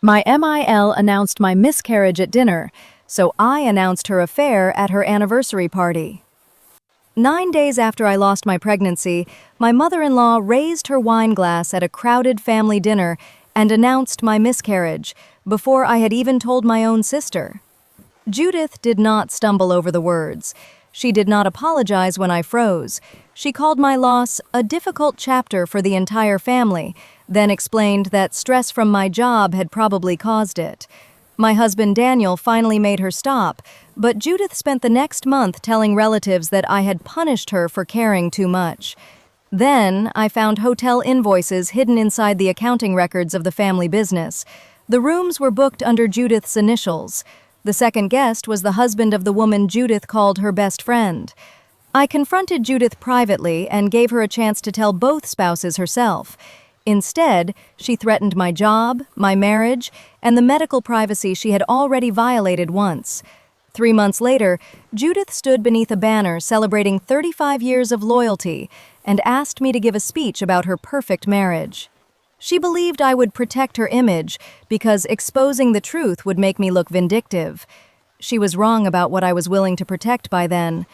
My MIL announced my miscarriage at dinner, so I announced her affair at her anniversary party. 9 days after I lost my pregnancy, my mother-in-law raised her wine glass at a crowded family dinner and announced my miscarriage, before I had even told my own sister. Judith did not stumble over the words. She did not apologize when I froze. She called my loss a difficult chapter for the entire family, then explained that stress from my job had probably caused it. My husband Daniel finally made her stop, but Judith spent the next month telling relatives that I had punished her for caring too much. Then I found hotel invoices hidden inside the accounting records of the family business. The rooms were booked under Judith's initials. The second guest was the husband of the woman Judith called her best friend. I confronted Judith privately and gave her a chance to tell both spouses herself. Instead, she threatened my job, my marriage, and the medical privacy she had already violated once. 3 months later, Judith stood beneath a banner celebrating 35 years of loyalty and asked me to give a speech about her perfect marriage. She believed I would protect her image because exposing the truth would make me look vindictive. She was wrong about what I was willing to protect by then.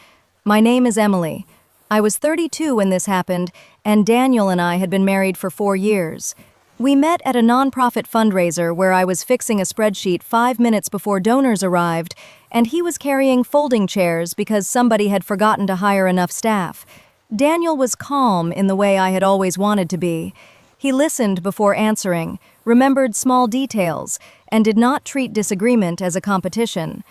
My name is Emily. I was 32 when this happened, and Daniel and I had been married for 4 years. We met at a nonprofit fundraiser where I was fixing a spreadsheet 5 minutes before donors arrived, and he was carrying folding chairs because somebody had forgotten to hire enough staff. Daniel was calm in the way I had always wanted to be. He listened before answering, remembered small details, and did not treat disagreement as a competition.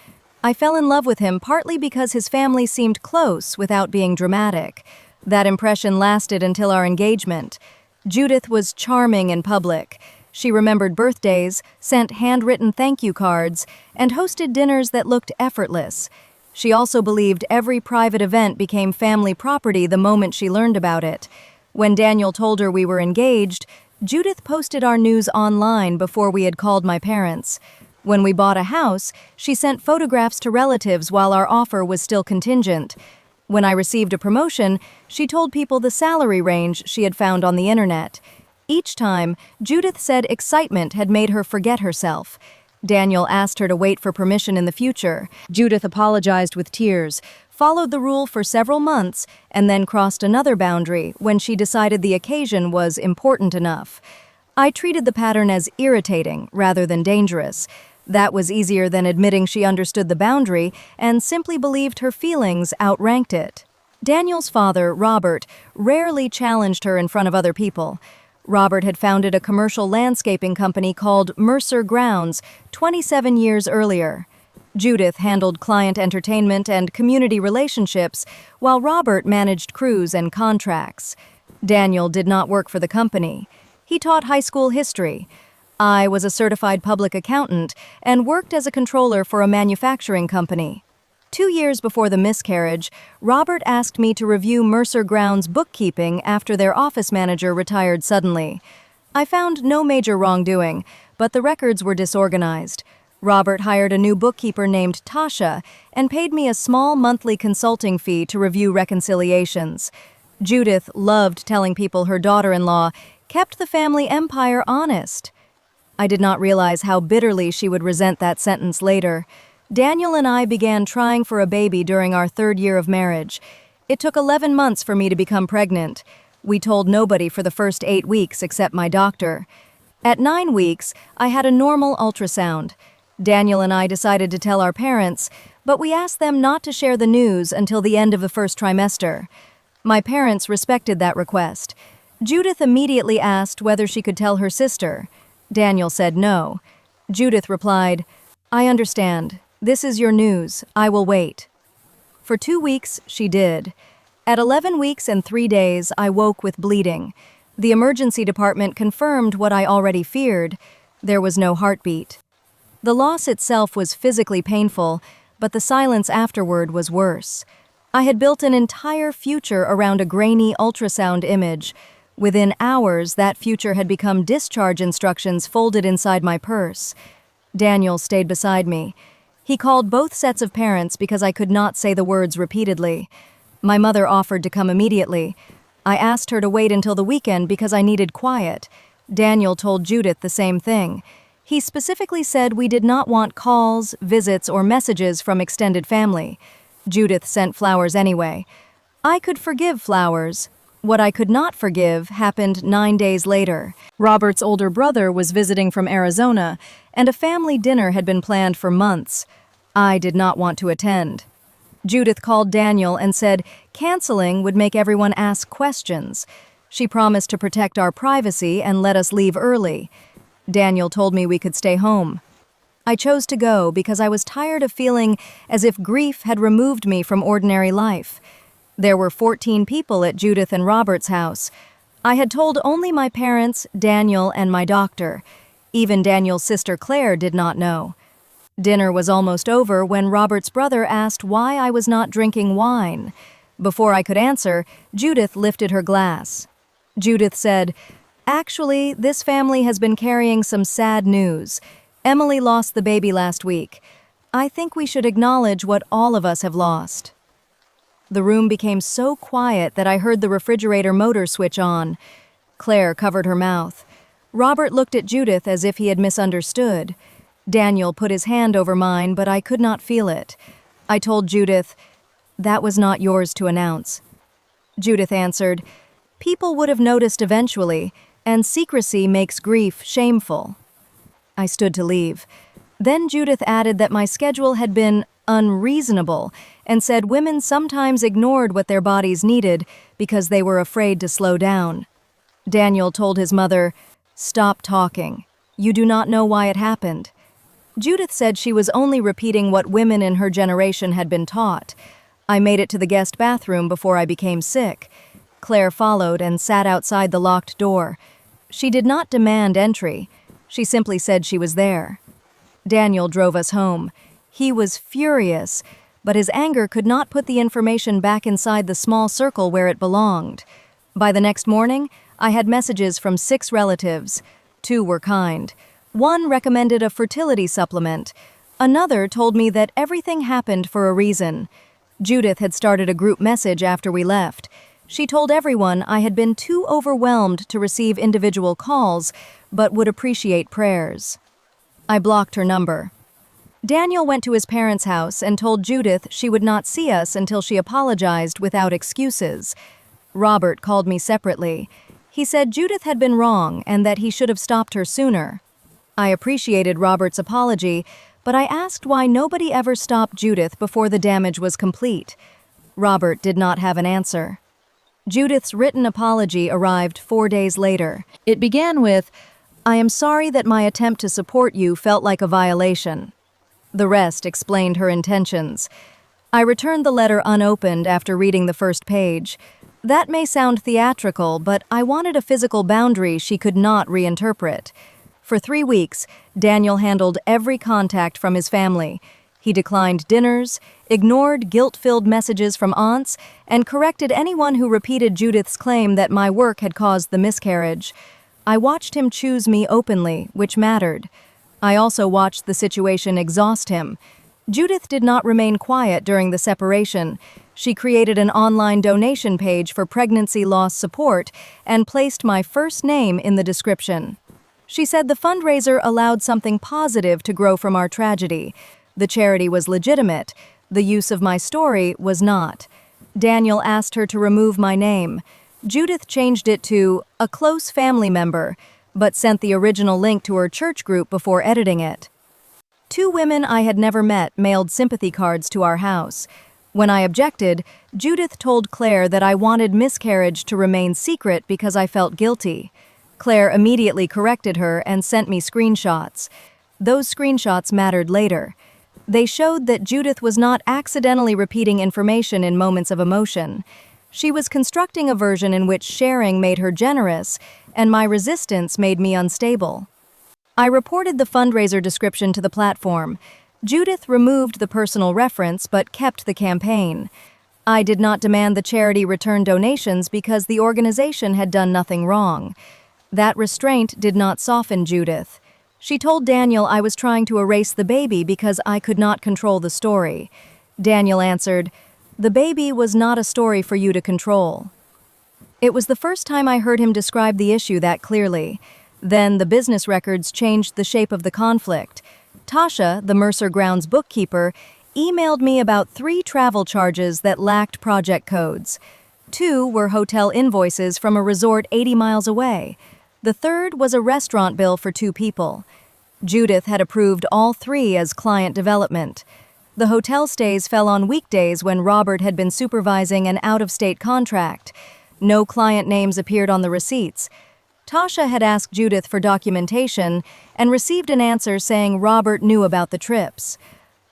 I fell in love with him partly because his family seemed close without being dramatic. That impression lasted until our engagement. Judith was charming in public. She remembered birthdays, sent handwritten thank you cards, and hosted dinners that looked effortless. She also believed every private event became family property the moment she learned about it. When Daniel told her we were engaged, Judith posted our news online before we had called my parents. When we bought a house, she sent photographs to relatives while our offer was still contingent. When I received a promotion, she told people the salary range she had found on the internet. Each time, Judith said excitement had made her forget herself. Daniel asked her to wait for permission in the future. Judith apologized with tears, followed the rule for several months, and then crossed another boundary when she decided the occasion was important enough. I treated the pattern as irritating rather than dangerous. That was easier than admitting she understood the boundary and simply believed her feelings outranked it. Daniel's father, Robert, rarely challenged her in front of other people. Robert had founded a commercial landscaping company called Mercer Grounds 27 years earlier. Judith handled client entertainment and community relationships, while Robert managed crews and contracts. Daniel did not work for the company. He taught high school history. I was a certified public accountant and worked as a controller for a manufacturing company. 2 years before the miscarriage, Robert asked me to review Mercer Grounds' bookkeeping after their office manager retired suddenly. I found no major wrongdoing, but the records were disorganized. Robert hired a new bookkeeper named Tasha and paid me a small monthly consulting fee to review reconciliations. Judith loved telling people her daughter-in-law kept the family empire honest. I did not realize how bitterly she would resent that sentence later. Daniel and I began trying for a baby during our 3rd year of marriage. It took 11 months for me to become pregnant. We told nobody for the first 8 weeks except my doctor. At 9 weeks, I had a normal ultrasound. Daniel and I decided to tell our parents, but we asked them not to share the news until the end of the first trimester. My parents respected that request. Judith immediately asked whether she could tell her sister. Daniel said no. Judith replied, "I understand. This is your news. I will wait." For 2 weeks, she did. At 11 weeks and 3 days, I woke with bleeding. The emergency department confirmed what I already feared. There was no heartbeat. The loss itself was physically painful, but the silence afterward was worse. I had built an entire future around a grainy ultrasound image. Within hours, that future had become discharge instructions folded inside my purse. Daniel stayed beside me. He called both sets of parents because I could not say the words repeatedly. My mother offered to come immediately. I asked her to wait until the weekend because I needed quiet. Daniel told Judith the same thing. He specifically said we did not want calls, visits, or messages from extended family. Judith sent flowers anyway. I could forgive flowers. What I could not forgive happened 9 days later. Robert's older brother was visiting from Arizona, and a family dinner had been planned for months. I did not want to attend. Judith called Daniel and said canceling would make everyone ask questions. She promised to protect our privacy and let us leave early. Daniel told me we could stay home. I chose to go because I was tired of feeling as if grief had removed me from ordinary life. There were 14 people at Judith and Robert's house. I had told only my parents, Daniel, and my doctor. Even Daniel's sister Claire did not know. Dinner was almost over when Robert's brother asked why I was not drinking wine. Before I could answer, Judith lifted her glass. Judith said, "Actually, this family has been carrying some sad news. Emily lost the baby last week. I think we should acknowledge what all of us have lost." The room became so quiet that I heard the refrigerator motor switch on. Claire covered her mouth. Robert looked at Judith as if he had misunderstood. Daniel put his hand over mine, but I could not feel it. I told Judith, "That was not yours to announce." Judith answered, "People would have noticed eventually, and secrecy makes grief shameful." I stood to leave. Then Judith added that my schedule had been unreasonable and said women sometimes ignored what their bodies needed because they were afraid to slow down. Daniel told his mother, "Stop talking. You do not know why it happened." Judith said she was only repeating what women in her generation had been taught. I made it to the guest bathroom before I became sick. Claire followed and sat outside the locked door. She did not demand entry. She simply said she was there. Daniel drove us home. He was furious, but his anger could not put the information back inside the small circle where it belonged. By the next morning, I had messages from 6 relatives. 2 were kind. 1 recommended a fertility supplement. Another told me that everything happened for a reason. Judith had started a group message after we left. She told everyone I had been too overwhelmed to receive individual calls, but would appreciate prayers. I blocked her number. Daniel went to his parents' house and told Judith she would not see us until she apologized without excuses. Robert called me separately. He said Judith had been wrong and that he should have stopped her sooner. I appreciated Robert's apology, but I asked why nobody ever stopped Judith before the damage was complete. Robert did not have an answer. Judith's written apology arrived 4 days later. It began with, "I am sorry that my attempt to support you felt like a violation." The rest explained her intentions. I returned the letter unopened after reading the first page. That may sound theatrical, but I wanted a physical boundary she could not reinterpret. For 3 weeks, Daniel handled every contact from his family. He declined dinners, ignored guilt-filled messages from aunts, and corrected anyone who repeated Judith's claim that my work had caused the miscarriage. I watched him choose me openly, which mattered. I also watched the situation exhaust him. Judith did not remain quiet during the separation. She created an online donation page for pregnancy loss support and placed my first name in the description. She said the fundraiser allowed something positive to grow from our tragedy. The charity was legitimate. The use of my story was not. Daniel asked her to remove my name. Judith changed it to "a close family member," but sent the original link to her church group before editing it. 2 women I had never met mailed sympathy cards to our house. When I objected, Judith told Claire that I wanted Miscarriage to remain secret because I felt guilty. Claire immediately corrected her and sent me screenshots. Those screenshots mattered later. They showed that Judith was not accidentally repeating information in moments of emotion. She was constructing a version in which sharing made her generous, and my resistance made me unstable. I reported the fundraiser description to the platform. Judith removed the personal reference but kept the campaign. I did not demand the charity return donations because the organization had done nothing wrong. That restraint did not soften Judith. She told Daniel I was trying to erase the baby because I could not control the story. Daniel answered, "The baby was not a story for you to control." It was the first time I heard him describe the issue that clearly. Then the business records changed the shape of the conflict. Tasha, the Mercer Grounds bookkeeper, emailed me about 3 travel charges that lacked project codes. 2 were hotel invoices from a resort 80 miles away. The third was a restaurant bill for 2 people. Judith had approved all 3 as client development. The hotel stays fell on weekdays when Robert had been supervising an out-of-state contract. No client names appeared on the receipts. Tasha had asked Judith for documentation and received an answer saying Robert knew about the trips.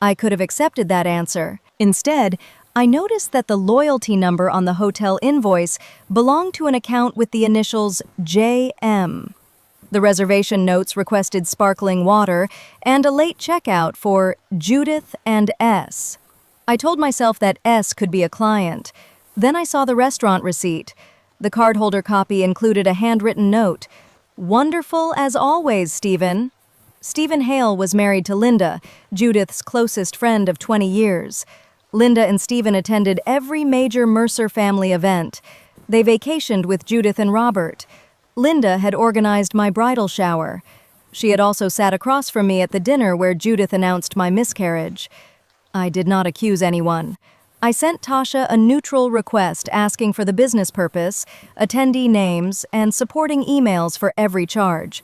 I could have accepted that answer. Instead, I noticed that the loyalty number on the hotel invoice belonged to an account with the initials JM. The reservation notes requested sparkling water and a late checkout for Judith and S. I told myself that S could be a client. Then I saw the restaurant receipt. The cardholder copy included a handwritten note. "Wonderful as always, Stephen." Stephen Hale was married to Linda, Judith's closest friend of 20 years. Linda and Stephen attended every major Mercer family event. They vacationed with Judith and Robert. Linda had organized my bridal shower. She had also sat across from me at the dinner where Judith announced my miscarriage. I did not accuse anyone. I sent Tasha a neutral request asking for the business purpose, attendee names, and supporting emails for every charge.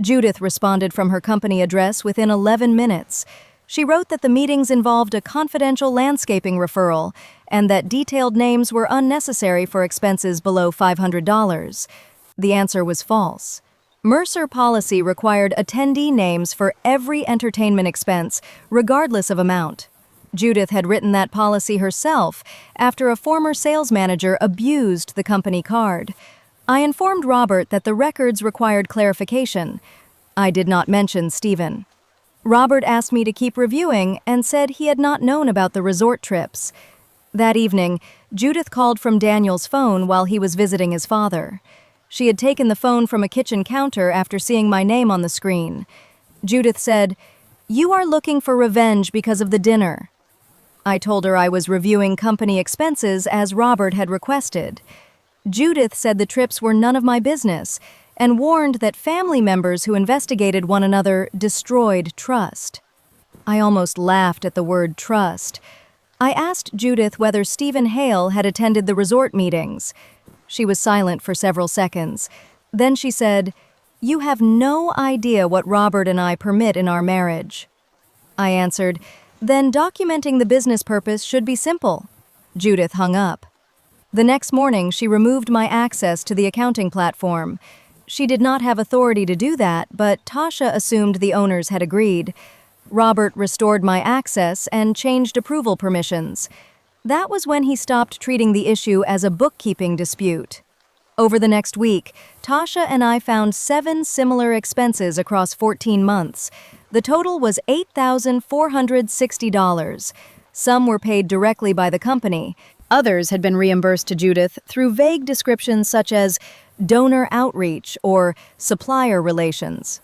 Judith responded from her company address within 11 minutes. She wrote that the meetings involved a confidential landscaping referral and that detailed names were unnecessary for expenses below $500. The answer was false. Mercer policy required attendee names for every entertainment expense, regardless of amount. Judith had written that policy herself after a former sales manager abused the company card. I informed Robert that the records required clarification. I did not mention Stephen. Robert asked me to keep reviewing and said he had not known about the resort trips. That evening, Judith called from Daniel's phone while he was visiting his father. She had taken the phone from a kitchen counter after seeing my name on the screen. Judith said, "You are looking for revenge because of the dinner." I told her I was reviewing company expenses as Robert had requested. Judith said the trips were none of my business and warned that family members who investigated one another destroyed trust. I almost laughed at the word trust. I asked Judith whether Stephen Hale had attended the resort meetings. She was silent for several seconds. Then she said, "You have no idea what Robert and I permit in our marriage." I answered, "Then documenting the business purpose should be simple." Judith hung up. The next morning, she removed my access to the accounting platform. She did not have authority to do that, but Tasha assumed the owners had agreed. Robert restored my access and changed approval permissions. That was when he stopped treating the issue as a bookkeeping dispute. Over the next week, Tasha and I found 7 similar expenses across 14 months. The total was $8,460. Some were paid directly by the company. Others had been reimbursed to Judith through vague descriptions such as donor outreach or supplier relations.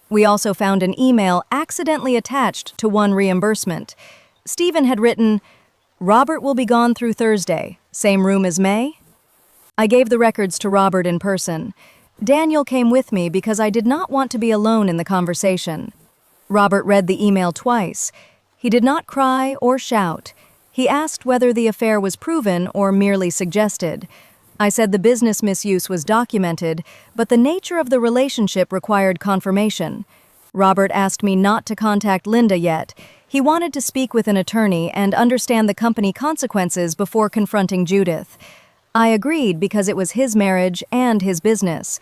We also found an email accidentally attached to one reimbursement. Stephen had written, "Robert will be gone through Thursday. Same room as May?" I gave the records to Robert in person. Daniel came with me because I did not want to be alone in the conversation. Robert read the email twice. He did not cry or shout. He asked whether the affair was proven or merely suggested. I said the business misuse was documented, but the nature of the relationship required confirmation. Robert asked me not to contact Linda yet. He wanted to speak with an attorney and understand the company consequences before confronting Judith. I agreed because it was his marriage and his business.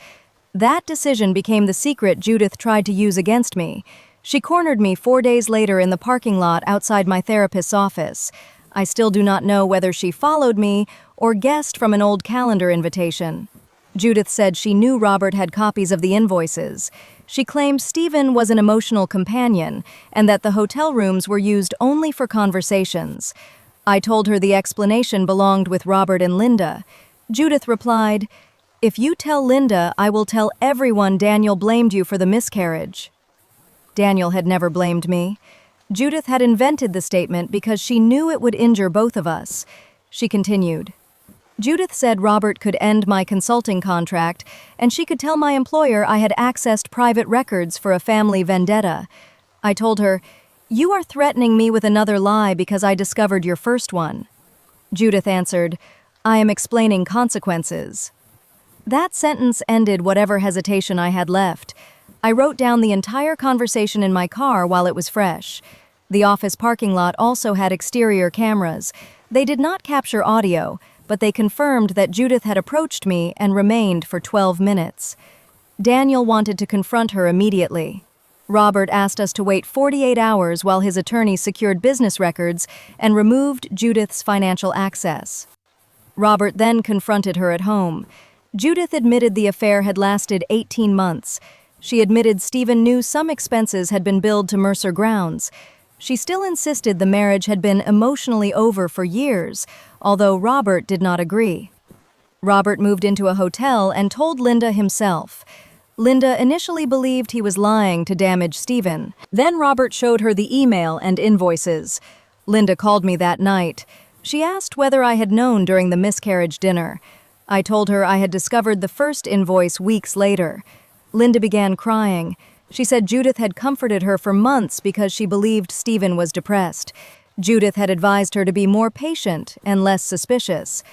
That decision became the secret Judith tried to use against me. She cornered me 4 days later in the parking lot outside my therapist's office. I still do not know whether she followed me or guessed from an old calendar invitation. Judith said she knew Robert had copies of the invoices. She claimed Stephen was an emotional companion and that the hotel rooms were used only for conversations. I told her the explanation belonged with Robert and Linda. Judith replied, "If you tell Linda, I will tell everyone Daniel blamed you for the miscarriage." Daniel had never blamed me. Judith had invented the statement because she knew it would injure both of us. She continued, Judith said Robert could end my consulting contract, and she could tell my employer I had accessed private records for a family vendetta. I told her, "You are threatening me with another lie because I discovered your first one." Judith answered, "I am explaining consequences." That sentence ended whatever hesitation I had left. I wrote down the entire conversation in my car while it was fresh. The office parking lot also had exterior cameras. They did not capture audio, but they confirmed that Judith had approached me and remained for 12 minutes. Daniel wanted to confront her immediately. Robert asked us to wait 48 hours while his attorney secured business records and removed Judith's financial access. Robert then confronted her at home. Judith admitted the affair had lasted 18 months. She admitted Stephen knew some expenses had been billed to Mercer Grounds. She still insisted the marriage had been emotionally over for years, although Robert did not agree. Robert moved into a hotel and told Linda himself. Linda initially believed he was lying to damage Stephen. Then Robert showed her the email and invoices. Linda called me that night. She asked whether I had known during the miscarriage dinner. I told her I had discovered the first invoice weeks later. Linda began crying. She said Judith had comforted her for months because she believed Stephen was depressed. Judith had advised her to be more patient and less suspicious.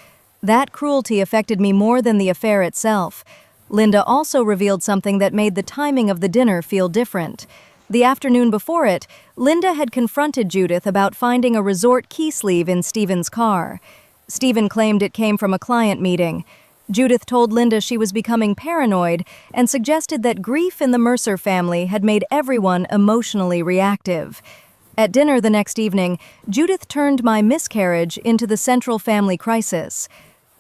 That cruelty affected me more than the affair itself. Linda also revealed something that made the timing of the dinner feel different. The afternoon before it, Linda had confronted Judith about finding a resort key sleeve in Stephen's car. Stephen claimed it came from a client meeting. Judith told Linda she was becoming paranoid and suggested that grief in the Mercer family had made everyone emotionally reactive. At dinner the next evening, Judith turned my miscarriage into the central family crisis.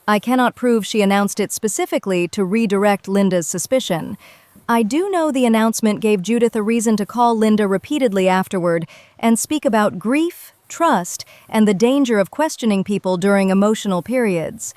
I cannot prove she announced it specifically to redirect Linda's suspicion. I do know the announcement gave Judith a reason to call Linda repeatedly afterward and speak about grief, trust, and the danger of questioning people during emotional periods.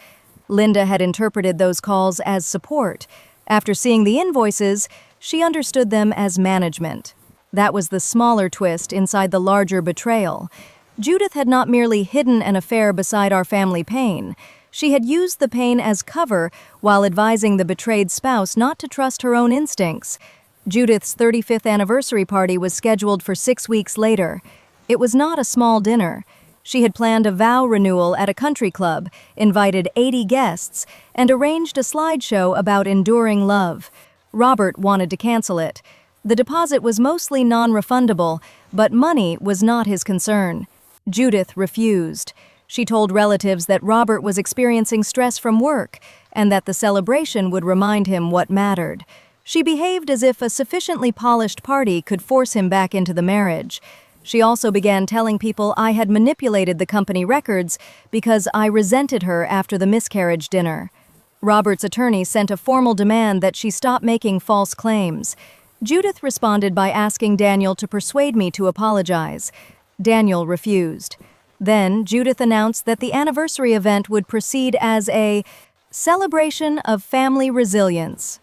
Linda had interpreted those calls as support. After seeing the invoices, she understood them as management. That was the smaller twist inside the larger betrayal. Judith had not merely hidden an affair beside our family pain. She had used the pain as cover while advising the betrayed spouse not to trust her own instincts. Judith's 35th anniversary party was scheduled for 6 weeks later. It was not a small dinner. She had planned a vow renewal at a country club, invited 80 guests, and arranged a slideshow about enduring love. Robert wanted to cancel it. The deposit was mostly non-refundable, but money was not his concern. Judith refused. She told relatives that Robert was experiencing stress from work and that the celebration would remind him what mattered. She behaved as if a sufficiently polished party could force him back into the marriage. She also began telling people I had manipulated the company records because I resented her after the miscarriage dinner. Robert's attorney sent a formal demand that she stop making false claims. Judith responded by asking Daniel to persuade me to apologize. Daniel refused. Then Judith announced that the anniversary event would proceed as a celebration of family resilience.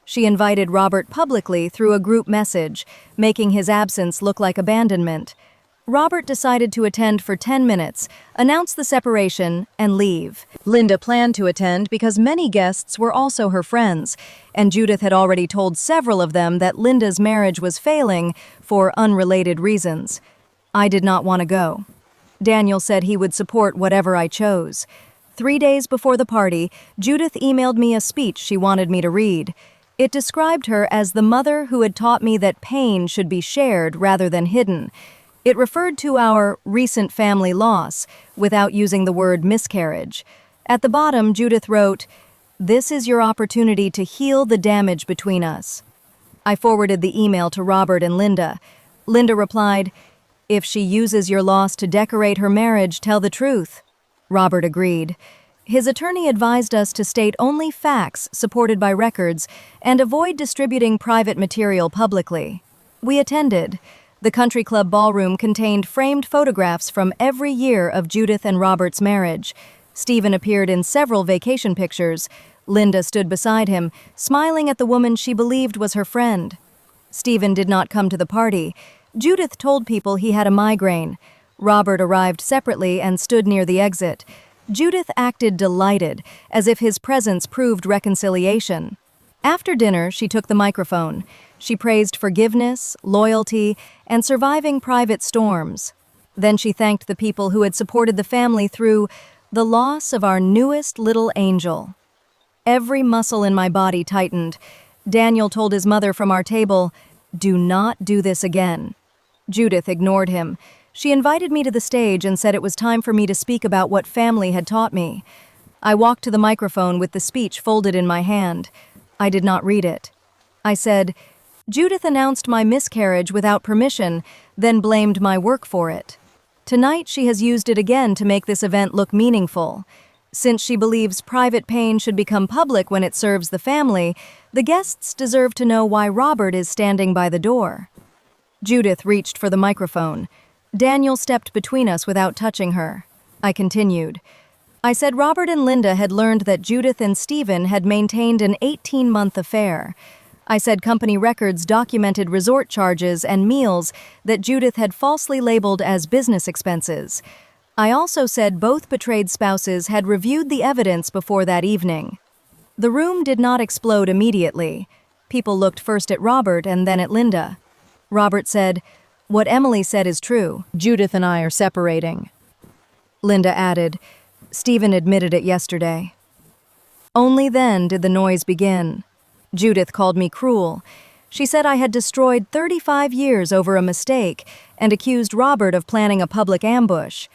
She invited Robert publicly through a group message, making his absence look like abandonment. Robert decided to attend for 10 minutes, announce the separation, and leave. Linda planned to attend because many guests were also her friends, and Judith had already told several of them that Linda's marriage was failing for unrelated reasons. I did not want to go. Daniel said he would support whatever I chose. 3 days before the party, Judith emailed me a speech she wanted me to read. It described her as the mother who had taught me that pain should be shared rather than hidden. It referred to our recent family loss, without using the word miscarriage. At the bottom, Judith wrote, "This is your opportunity to heal the damage between us." I forwarded the email to Robert and Linda. Linda replied, "If she uses your loss to decorate her marriage, tell the truth." Robert agreed. His attorney advised us to state only facts supported by records and avoid distributing private material publicly. We attended. The country club ballroom contained framed photographs from every year of Judith and Robert's marriage. Stephen appeared in several vacation pictures. Linda stood beside him, smiling at the woman she believed was her friend. Stephen did not come to the party. Judith told people he had a migraine. Robert arrived separately and stood near the exit. Judith acted delighted, as if his presence proved reconciliation. After dinner, she took the microphone. She praised forgiveness, loyalty, and surviving private storms. Then she thanked the people who had supported the family through the loss of our newest little angel. Every muscle in my body tightened. Daniel told his mother from our table, "Do not do this again." Judith ignored him. She invited me to the stage and said it was time for me to speak about what family had taught me. I walked to the microphone with the speech folded in my hand. I did not read it. I said, "Judith announced my miscarriage without permission, then blamed my work for it. Tonight she has used it again to make this event look meaningful. Since she believes private pain should become public when it serves the family, the guests deserve to know why Robert is standing by the door." Judith reached for the microphone. Daniel stepped between us without touching her. I continued. I said Robert and Linda had learned that Judith and Stephen had maintained an 18-month affair. I said company records documented resort charges and meals that Judith had falsely labeled as business expenses. I also said both betrayed spouses had reviewed the evidence before that evening. The room did not explode immediately. People looked first at Robert and then at Linda. Robert said, "What Emily said is true. Judith and I are separating." Linda added, "Stephen admitted it yesterday." Only then did the noise begin. Judith called me cruel. She said I had destroyed 35 years over a mistake and accused Robert of planning a public ambush.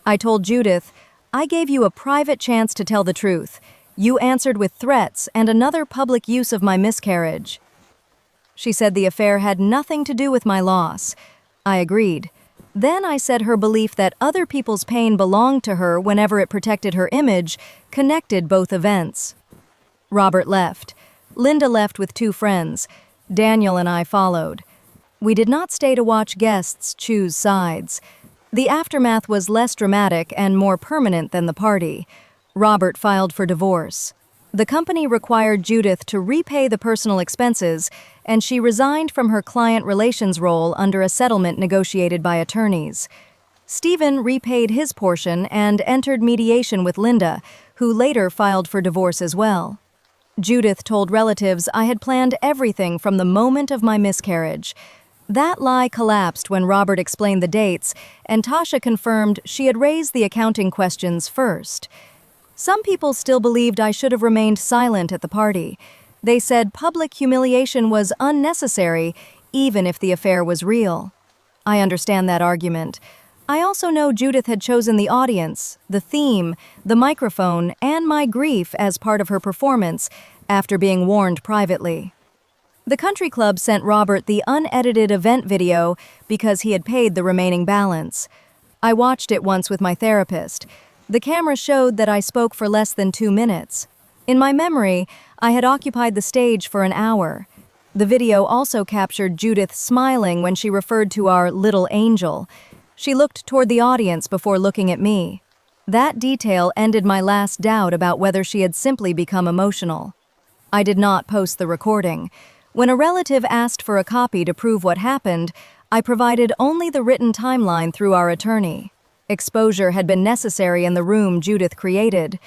I told Judith, "I gave you a private chance to tell the truth. You answered with threats and another public use of my miscarriage." She said the affair had nothing to do with my loss. I agreed. Then I said her belief that other people's pain belonged to her whenever it protected her image connected both events. Robert left. Linda left with 2 friends. Daniel and I followed. We did not stay to watch guests choose sides. The aftermath was less dramatic and more permanent than the party. Robert filed for divorce. The company required Judith to repay the personal expenses, and she resigned from her client relations role under a settlement negotiated by attorneys. Stephen repaid his portion and entered mediation with Linda, who later filed for divorce as well. Judith told relatives I had planned everything from the moment of my miscarriage. That lie collapsed when Robert explained the dates, and Tasha confirmed she had raised the accounting questions first. Some people still believed I should have remained silent at the party. They said public humiliation was unnecessary, even if the affair was real. I understand that argument. I also know Judith had chosen the audience, the theme, the microphone, and my grief as part of her performance after being warned privately. The country club sent Robert the unedited event video because he had paid the remaining balance. I watched it once with my therapist. The camera showed that I spoke for less than 2 minutes. In my memory, I had occupied the stage for an hour. The video also captured Judith smiling when she referred to our little angel. She looked toward the audience before looking at me. That detail ended my last doubt about whether she had simply become emotional. I did not post the recording. When a relative asked for a copy to prove what happened, I provided only the written timeline through our attorney. Exposure had been necessary in the room Judith created.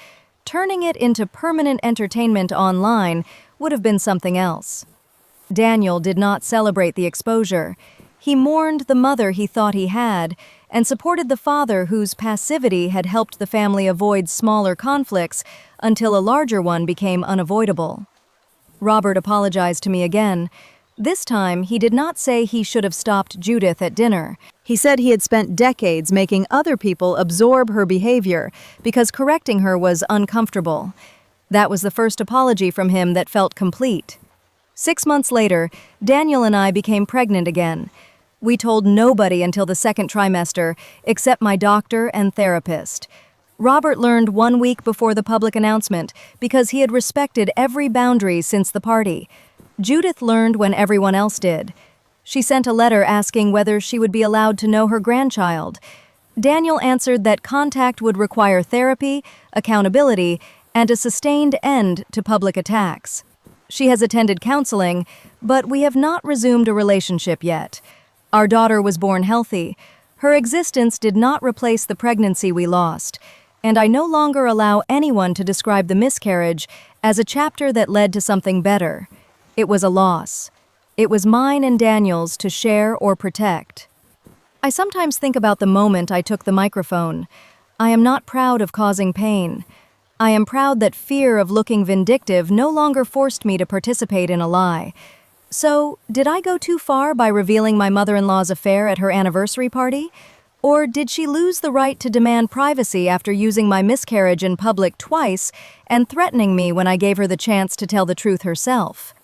Turning it into permanent entertainment online would have been something else. Daniel did not celebrate the exposure. He mourned the mother he thought he had, and supported the father whose passivity had helped the family avoid smaller conflicts until a larger one became unavoidable. Robert apologized to me again. This time, he did not say he should have stopped Judith at dinner. He said he had spent decades making other people absorb her behavior because correcting her was uncomfortable. That was the first apology from him that felt complete. 6 months later, Daniel and I became pregnant again. We told nobody until the 2nd trimester, except my doctor and therapist. Robert learned 1 week before the public announcement because he had respected every boundary since the party. Judith learned when everyone else did. She sent a letter asking whether she would be allowed to know her grandchild. Daniel answered that contact would require therapy, accountability, and a sustained end to public attacks. She has attended counseling, but we have not resumed a relationship yet. Our daughter was born healthy. Her existence did not replace the pregnancy we lost. and I no longer allow anyone to describe the miscarriage as a chapter that led to something better. It was a loss. It was mine and Daniel's to share or protect. I sometimes think about the moment I took the microphone. I am not proud of causing pain. I am proud that fear of looking vindictive no longer forced me to participate in a lie. So, did I go too far by revealing my mother-in-law's affair at her anniversary party? Or did she lose the right to demand privacy after using my miscarriage in public twice and threatening me when I gave her the chance to tell the truth herself?